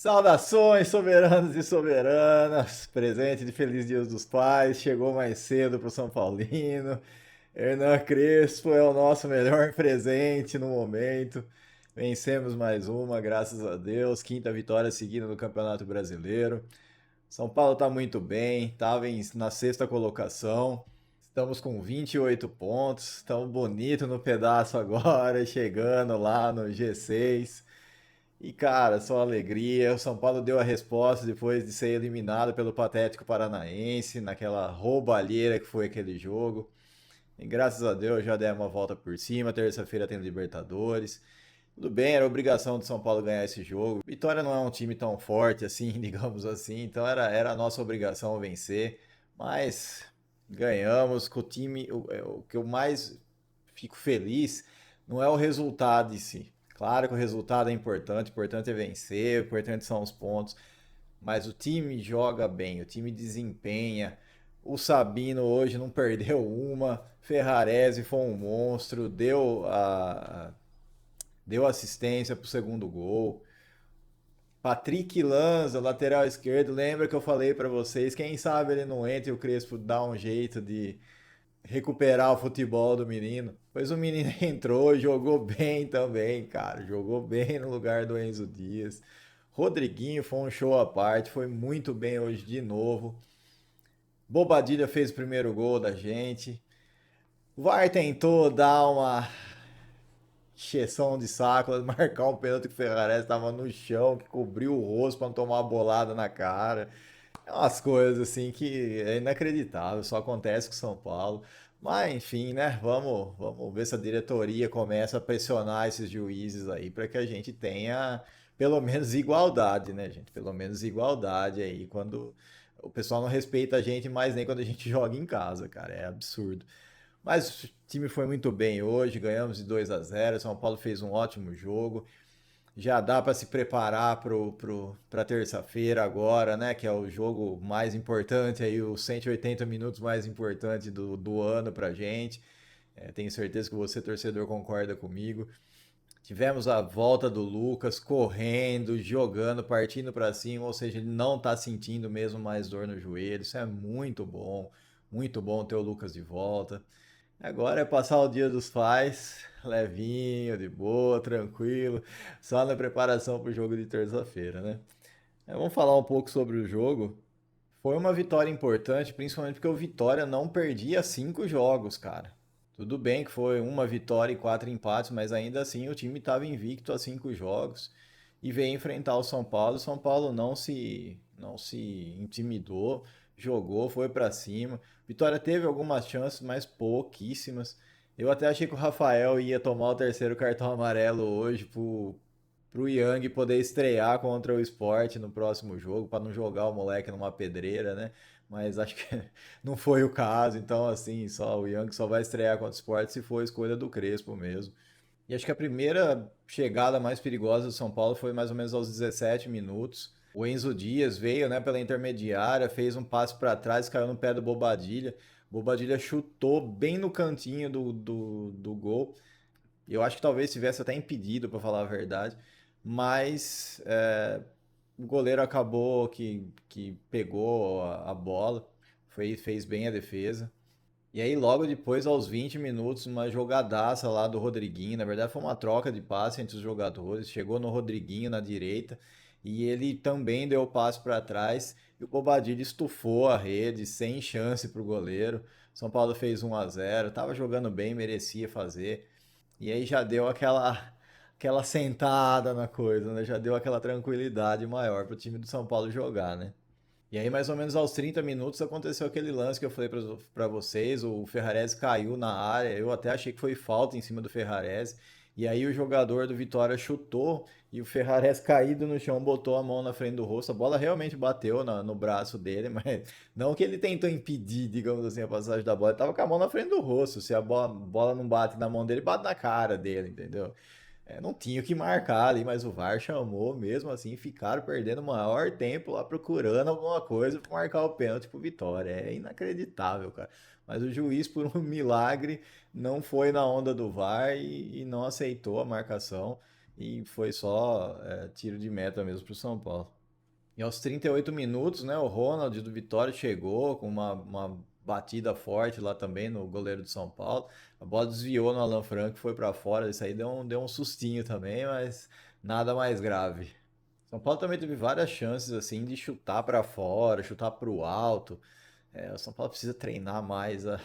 Saudações, soberanos e soberanas! Presente de Feliz Dia dos Pais, chegou mais cedo para o São Paulino. Hernan Crespo é o nosso melhor presente no momento. Vencemos mais uma, graças a Deus. Quinta vitória seguida no Campeonato Brasileiro. São Paulo está muito bem, estava na sexta colocação. Estamos com 28 pontos, estamos bonito no pedaço agora, chegando lá no G6. E cara, só alegria. O São Paulo deu a resposta depois de ser eliminado pelo Patético Paranaense, naquela roubalheira que foi aquele jogo. E graças a Deus já demos uma volta por cima. Terça-feira tem Libertadores. Tudo bem, era obrigação do São Paulo ganhar esse jogo. Vitória não é um time tão forte assim, digamos assim, então era a nossa obrigação vencer. Mas ganhamos com o time. O que eu mais fico feliz não é o resultado em si. Claro que o resultado é importante é vencer, importante são os pontos, mas o time joga bem, o time desempenha. O Sabino hoje não perdeu uma, Ferrarese foi um monstro, deu assistência pro segundo gol. Patrick Lanza, lateral esquerdo, lembra que eu falei para vocês, quem sabe ele não entra e o Crespo dá um jeito de recuperar o futebol do menino. Pois o menino entrou, jogou bem também, cara. Jogou bem no lugar do Enzo Dias. Rodriguinho foi um show à parte, foi muito bem hoje de novo. Bobadilha fez o primeiro gol da gente. O VAR tentou dar uma encheção de saco, marcar um pênalti que o Ferrarese estava no chão, que cobriu o rosto para não tomar uma bolada na cara. É umas coisas assim que é inacreditável, só acontece com São Paulo. Mas enfim, né? Vamos ver se a diretoria começa a pressionar esses juízes aí para que a gente tenha pelo menos igualdade, né, gente? Pelo menos igualdade aí quando o pessoal não respeita a gente mais nem quando a gente joga em casa, cara. É absurdo. Mas o time foi muito bem hoje, ganhamos de 2-0. São Paulo fez um ótimo jogo. Já dá para se preparar para terça-feira agora, né? Que é o jogo mais importante aí, os 180 minutos mais importantes do ano pra gente. Tenho certeza que você, torcedor, concorda comigo. Tivemos a volta do Lucas correndo, jogando, partindo para cima, ou seja, ele não tá sentindo mesmo mais dor no joelho. Isso é muito bom ter o Lucas de volta. Agora é passar o dia dos pais, levinho, de boa, tranquilo, só na preparação para o jogo de terça-feira, né? Vamos falar um pouco sobre o jogo. Foi uma vitória importante, principalmente porque o Vitória não perdia 5 jogos, cara. Tudo bem que foi uma vitória e 4 empates, mas ainda assim o time estava invicto a 5 jogos e veio enfrentar o São Paulo. O São Paulo não se intimidou, jogou, foi para cima. Vitória teve algumas chances, mas pouquíssimas. Eu até achei que o Rafael ia tomar o terceiro cartão amarelo hoje pro Yang poder estrear contra o Sport no próximo jogo, para não jogar o moleque numa pedreira, né? Mas acho que não foi o caso, então assim, só o Yang só vai estrear contra o Sport se for a escolha do Crespo mesmo. E acho que a primeira chegada mais perigosa do São Paulo foi mais ou menos aos 17 minutos. O Enzo Dias veio, né, pela intermediária, fez um passe para trás, caiu no pé do Bobadilha. Bobadilha chutou bem no cantinho do gol. Eu acho que talvez tivesse até impedido, para falar a verdade. Mas o goleiro acabou que pegou a bola, fez bem a defesa. E aí, logo depois, aos 20 minutos, uma jogadaça lá do Rodriguinho. Na verdade, foi uma troca de passe entre os jogadores. Chegou no Rodriguinho na direita e ele também deu o passe para trás. E o Bobadilha estufou a rede, sem chance para o goleiro. São Paulo fez 1-0, tava jogando bem, merecia fazer. E aí já deu aquela sentada na coisa, né? Já deu aquela tranquilidade maior para o time do São Paulo jogar, né? E aí, mais ou menos aos 30 minutos, aconteceu aquele lance que eu falei para vocês. O Ferrarese caiu na área. Eu até achei que foi falta em cima do Ferrarese. E aí, o jogador do Vitória chutou e o Ferrarese, caído no chão, botou a mão na frente do rosto. A bola realmente bateu no braço dele, mas não que ele tentou impedir, digamos assim, a passagem da bola. Ele tava com a mão na frente do rosto. Se a bola não bate na mão dele, bate na cara dele, entendeu? Não tinha o que marcar ali, mas o VAR chamou mesmo assim, ficaram perdendo o maior tempo lá procurando alguma coisa para marcar o pênalti pro Vitória. É inacreditável, cara. Mas o juiz, por um milagre, não foi na onda do VAR e não aceitou a marcação. e foi só tiro de meta mesmo pro São Paulo. E aos 38 minutos, né, o Ronald do Vitória chegou com uma batida forte lá também no goleiro do São Paulo. A bola desviou no Alan Franco, foi para fora. Isso aí deu um sustinho também, mas nada mais grave. São Paulo também teve várias chances assim de chutar para fora, chutar para o alto. O São Paulo precisa treinar mais a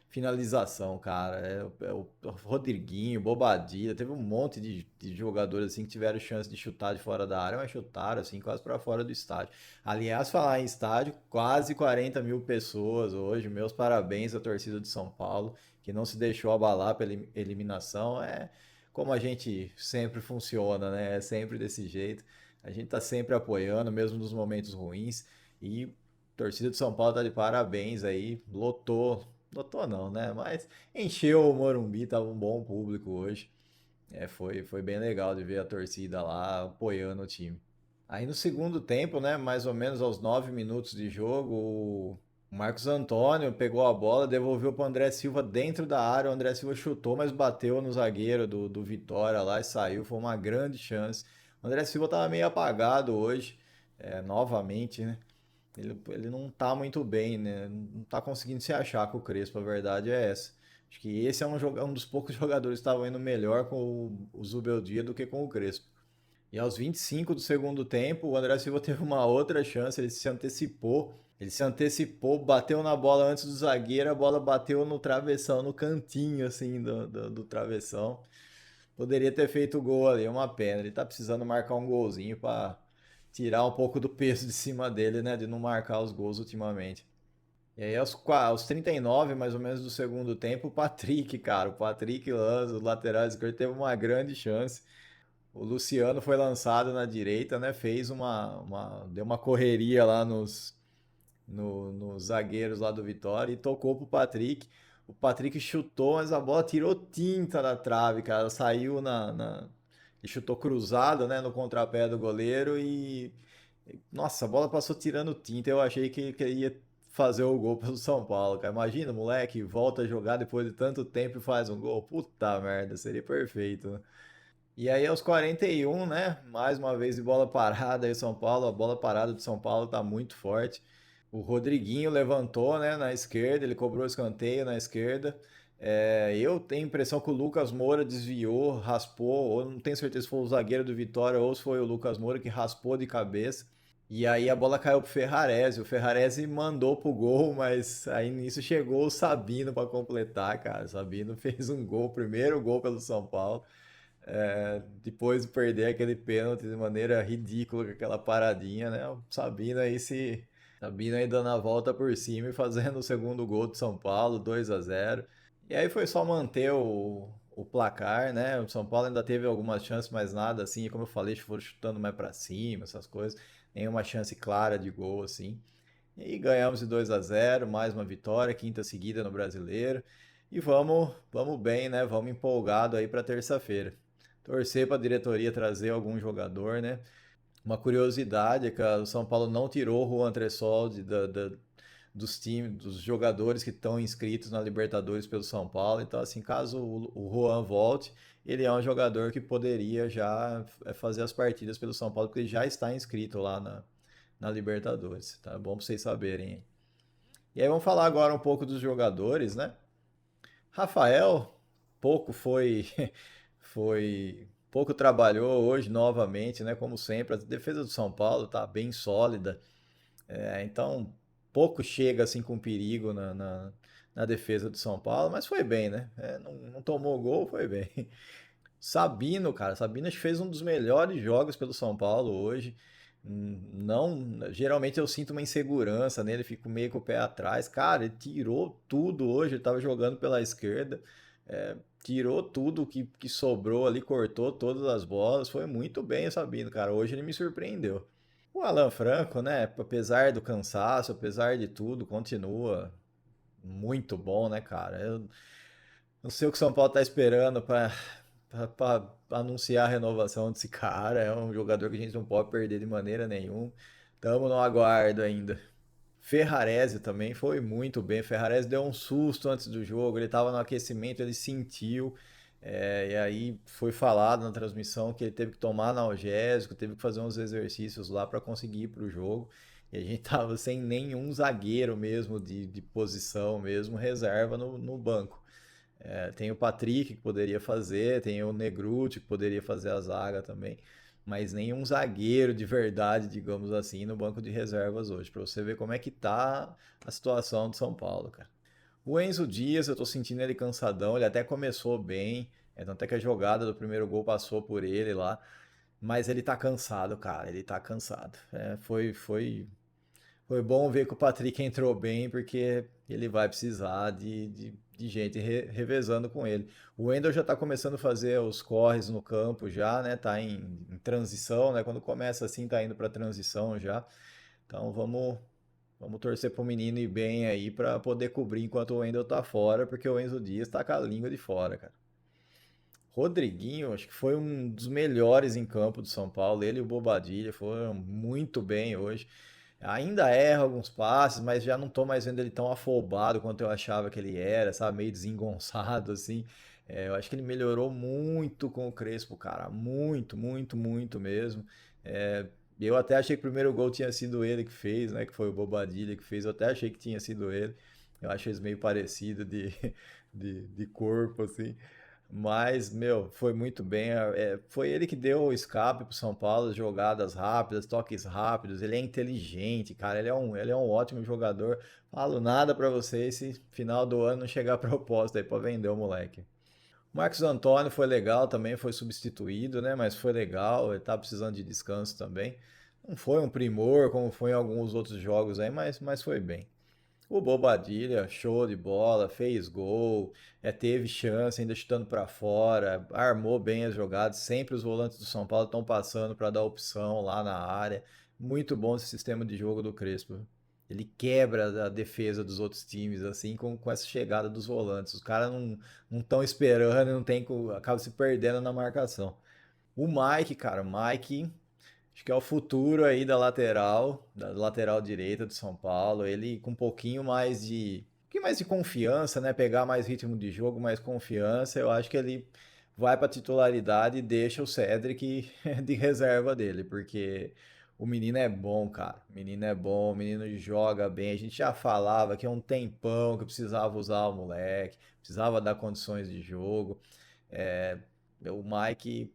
finalização, cara. O Rodriguinho, Bobadilla, teve um monte de jogadores assim que tiveram chance de chutar de fora da área, mas chutaram assim quase para fora do estádio. Aliás, falar em estádio, quase 40 mil pessoas hoje. Meus parabéns à torcida de São Paulo, que não se deixou abalar pela eliminação. É como a gente sempre funciona, né? É sempre desse jeito. A gente tá sempre apoiando, mesmo nos momentos ruins. E a torcida de São Paulo tá de parabéns aí, lotou não, né? Mas encheu o Morumbi, tava um bom público hoje. Foi bem legal de ver a torcida lá apoiando o time. Aí no segundo tempo, né, mais ou menos aos 9 minutos de jogo, o Marcos Antônio pegou a bola, devolveu para o André Silva dentro da área. O André Silva chutou, mas bateu no zagueiro do Vitória lá e saiu. Foi uma grande chance. O André Silva estava meio apagado hoje, novamente, né? Ele não tá muito bem, né? Não tá conseguindo se achar com o Crespo, a verdade é essa. Acho que esse é um dos poucos jogadores que estavam indo melhor com o Zubeldia do que com o Crespo. E aos 25 do segundo tempo, o André Silva teve uma outra chance, ele se antecipou. Ele se antecipou, bateu na bola antes do zagueiro, a bola bateu no travessão, no cantinho assim do travessão. Poderia ter feito o gol ali, uma pena. Ele tá precisando marcar um golzinho para tirar um pouco do peso de cima dele, né? De não marcar os gols ultimamente. E aí, aos 39, mais ou menos, do segundo tempo, o Patrick, cara, o Patrick Lanza, o lateral esquerdo, teve uma grande chance. O Luciano foi lançado na direita, né? Fez deu uma correria lá nos zagueiros lá do Vitória e tocou pro Patrick. O Patrick chutou, mas a bola tirou tinta da trave, cara. Saiu ele chutou cruzado, né? No contrapé do goleiro e. Nossa, a bola passou tirando tinta. Eu achei que ele ia fazer o gol pelo São Paulo, cara. Imagina, moleque, volta a jogar depois de tanto tempo e faz um gol. Puta merda, seria perfeito, né? E aí aos 41, né? Mais uma vez de bola parada aí o São Paulo. A bola parada do São Paulo tá muito forte. O Rodriguinho levantou, né, na esquerda, ele cobrou o escanteio na esquerda. Eu tenho a impressão que o Lucas Moura desviou, raspou, ou não tenho certeza se foi o zagueiro do Vitória ou se foi o Lucas Moura que raspou de cabeça. E aí a bola caiu pro Ferrarese. O Ferrarese mandou pro gol, mas aí nisso chegou o Sabino para completar, cara. O Sabino fez um gol, primeiro gol pelo São Paulo. Depois de perder aquele pênalti de maneira ridícula com aquela paradinha, né? O Sabino aí dando a volta por cima e fazendo o segundo gol do São Paulo, 2-0. E aí foi só manter o placar, né? O São Paulo ainda teve algumas chances, mas nada assim, como eu falei, foram chutando mais pra cima, essas coisas. Nenhuma chance clara de gol assim. E ganhamos de 2-0, mais uma vitória, quinta seguida no Brasileiro. E vamos bem, né? Vamos empolgado aí para terça-feira. Torcer para a diretoria trazer algum jogador, né? Uma curiosidade é que o São Paulo não tirou o Juan Tressol dos times, dos jogadores que estão inscritos na Libertadores pelo São Paulo. Então, assim, caso o Juan volte, ele é um jogador que poderia já fazer as partidas pelo São Paulo, porque ele já está inscrito lá na Libertadores. Tá bom para vocês saberem. E aí vamos falar agora um pouco dos jogadores, né? Rafael, pouco foi, pouco trabalhou hoje novamente, né? Como sempre, a defesa do São Paulo tá bem sólida, então pouco chega assim com perigo na defesa do São Paulo, mas foi bem, né? Não tomou gol, foi bem. Sabino, cara, Sabino acho que fez um dos melhores jogos pelo São Paulo hoje. Não, geralmente eu sinto uma insegurança nele, fico meio com o pé atrás. Cara, ele tirou tudo hoje, ele tava jogando pela esquerda, tirou tudo que sobrou ali, cortou todas as bolas. Foi muito bem o Sabino, cara. Hoje ele me surpreendeu. O Alan Franco, né, apesar do cansaço, apesar de tudo, continua muito bom, né, cara? Eu não sei o que o São Paulo tá esperando para anunciar a renovação desse cara. É um jogador que a gente não pode perder de maneira nenhuma. Estamos no aguardo ainda. Ferrarese também foi muito bem. Ferrarese deu um susto antes do jogo. Ele estava no aquecimento, ele sentiu. E aí foi falado na transmissão que ele teve que tomar analgésico, teve que fazer uns exercícios lá para conseguir ir pro jogo. E a gente tava sem nenhum zagueiro mesmo de posição mesmo, reserva no banco. Tem o Patrick que poderia fazer, tem o Negruti que poderia fazer a zaga também, mas nenhum zagueiro de verdade, digamos assim, no banco de reservas hoje, para você ver como é que tá a situação do São Paulo, cara. O Enzo Dias, eu tô sentindo ele cansadão, ele até começou bem, tanto é que a jogada do primeiro gol passou por ele lá, mas ele tá cansado, cara, ele tá cansado. Foi bom ver que o Patrick entrou bem, porque ele vai precisar de gente revezando com ele. O Wendel já tá começando a fazer os corres no campo já, né? Tá em transição, né? Quando começa assim, tá indo pra transição já. Então vamos torcer pro menino ir bem aí pra poder cobrir enquanto o Wendel tá fora, porque o Enzo Dias tá com a língua de fora, cara. Rodriguinho, acho que foi um dos melhores em campo do São Paulo. Ele e o Bobadilha foram muito bem hoje. Ainda erra alguns passes, mas já não tô mais vendo ele tão afobado quanto eu achava que ele era, sabe? Meio desengonçado, assim. Eu acho que ele melhorou muito com o Crespo, cara. Muito, muito, muito mesmo. É, eu até achei que o primeiro gol tinha sido ele que fez, né? Que foi o Bobadilha que fez. Eu até achei que tinha sido ele. Eu acho eles meio parecidos de corpo, assim. Mas, meu, foi muito bem. Foi ele que deu o escape pro São Paulo, jogadas rápidas, toques rápidos. Ele é inteligente, cara. Ele é um ótimo jogador. Falo nada pra você se final do ano não chegar a propósito aí pra vender o moleque. O Marcos Antônio foi legal também, foi substituído, né? Mas foi legal. Ele tá precisando de descanso também. Não foi um primor como foi em alguns outros jogos aí, mas foi bem. O Bobadilha, show de bola, fez gol, teve chance, ainda chutando para fora, armou bem as jogadas. Sempre os volantes do São Paulo estão passando para dar opção lá na área. Muito bom esse sistema de jogo do Crespo. Ele quebra a defesa dos outros times, assim, com essa chegada dos volantes. Os caras não estão esperando, não tem, acaba se perdendo na marcação. O Mike, cara, o Mike acho que é o futuro aí da lateral direita do São Paulo. Ele com um pouquinho mais de confiança, né? Pegar mais ritmo de jogo, mais confiança. Eu acho que ele vai para titularidade e deixa o Cedric de reserva dele, porque o menino é bom, cara. O menino é bom, o menino joga bem. A gente já falava que há um tempão que precisava usar o moleque, precisava dar condições de jogo. É, o Mike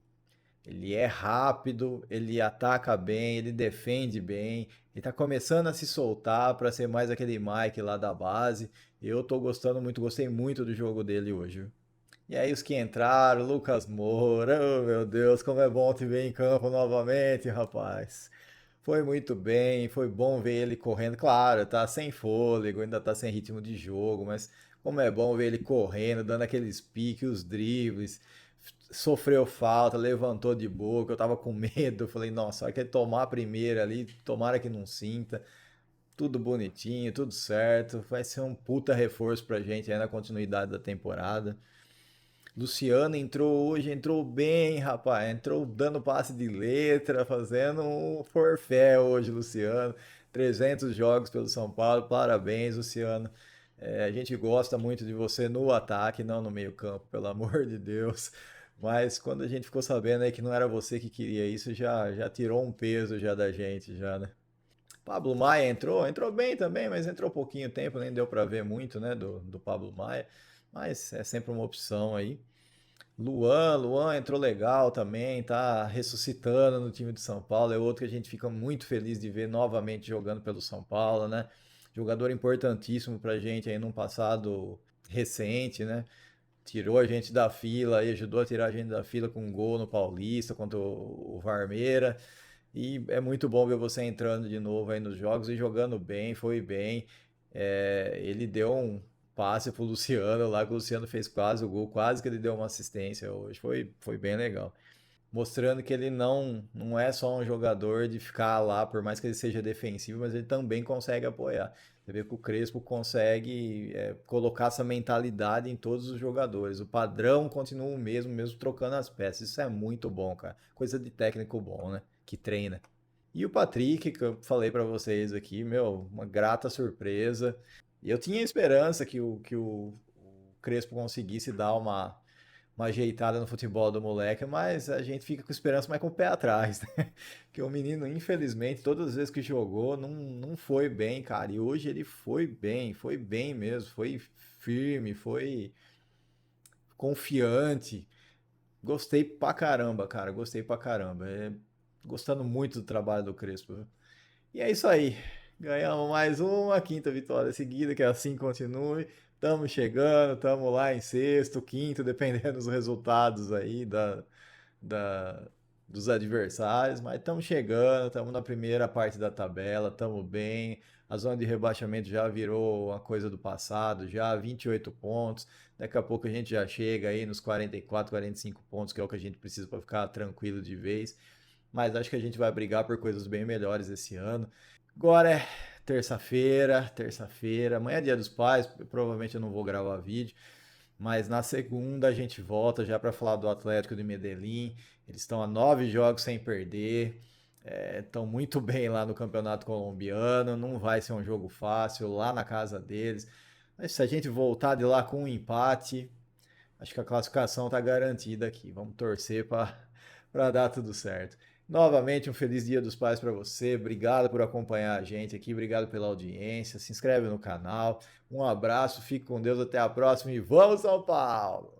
ele é rápido, ele ataca bem, ele defende bem. Ele tá começando a se soltar para ser mais aquele Mike lá da base. Eu tô gostando muito, gostei muito do jogo dele hoje. E aí os que entraram, Lucas Moura, oh meu Deus, como é bom te ver em campo novamente, rapaz. Foi muito bem, foi bom ver ele correndo. Claro, tá sem fôlego, ainda tá sem ritmo de jogo, mas como é bom ver ele correndo, dando aqueles piques, os dribles. Sofreu falta, levantou de boca, eu tava com medo. Falei, nossa, vai que ele tomar a primeira ali, tomara que não sinta. Tudo bonitinho, tudo certo. Vai ser um puta reforço pra gente aí na continuidade da temporada. Luciano entrou hoje, entrou bem, rapaz. Entrou dando passe de letra, fazendo um forfé hoje, Luciano. 300 jogos pelo São Paulo, parabéns, Luciano. A gente gosta muito de você no ataque, não no meio-campo, pelo amor de Deus. Mas quando a gente ficou sabendo aí que não era você que queria isso, já tirou um peso já da gente, já, né? Pablo Maia entrou bem também, mas entrou pouquinho tempo, nem deu para ver muito, né, do Pablo Maia. Mas é sempre uma opção aí. Luan entrou legal também, tá ressuscitando no time de São Paulo. É outro que a gente fica muito feliz de ver novamente jogando pelo São Paulo, né? Jogador importantíssimo pra gente aí num passado recente, né? Tirou a gente da fila e ajudou a tirar a gente da fila com um gol no Paulista contra o Varmeira. E é muito bom ver você entrando de novo aí nos jogos e jogando bem, foi bem. Ele deu um passe pro Luciano lá, que o Luciano fez quase o gol, quase que ele deu uma assistência hoje. Foi bem legal. Mostrando que ele não é só um jogador de ficar lá, por mais que ele seja defensivo, mas ele também consegue apoiar. Você vê que o Crespo consegue colocar essa mentalidade em todos os jogadores. O padrão continua o mesmo, mesmo trocando as peças. Isso é muito bom, cara. Coisa de técnico bom, né? Que treina. E o Patrick, que eu falei pra vocês aqui, meu, uma grata surpresa. E eu tinha esperança que o Crespo conseguisse dar uma ajeitada no futebol do moleque, mas a gente fica com esperança, mas com o pé atrás, né? Que o menino, infelizmente, todas as vezes que jogou, não foi bem, cara. E hoje ele foi bem mesmo, foi firme, foi confiante. Gostei pra caramba, cara, gostei pra caramba. Gostando muito do trabalho do Crespo, viu? E é isso aí. Ganhamos mais uma quinta vitória seguida, que assim continue. Estamos chegando, estamos lá em sexto, quinto, dependendo dos resultados aí da- dos adversários, mas estamos chegando, estamos na primeira parte da tabela, estamos bem. A zona de rebaixamento já virou uma coisa do passado, já 28 pontos. Daqui a pouco a gente já chega aí nos 44, 45 pontos, que é o que a gente precisa para ficar tranquilo de vez. Mas acho que a gente vai brigar por coisas bem melhores esse ano. Agora é terça-feira, terça-feira. Amanhã é dia dos pais, provavelmente eu não vou gravar vídeo. Mas na segunda a gente volta já para falar do Atlético de Medellín. Eles estão a 9 jogos sem perder. Estão muito bem lá no Campeonato Colombiano. Não vai ser um jogo fácil lá na casa deles. Mas se a gente voltar de lá com um empate, acho que a classificação está garantida aqui. Vamos torcer para dar tudo certo. Novamente, um feliz Dia dos Pais para você. Obrigado por acompanhar a gente aqui. Obrigado pela audiência. Se inscreve no canal. Um abraço, fique com Deus. Até a próxima e vamos, São Paulo!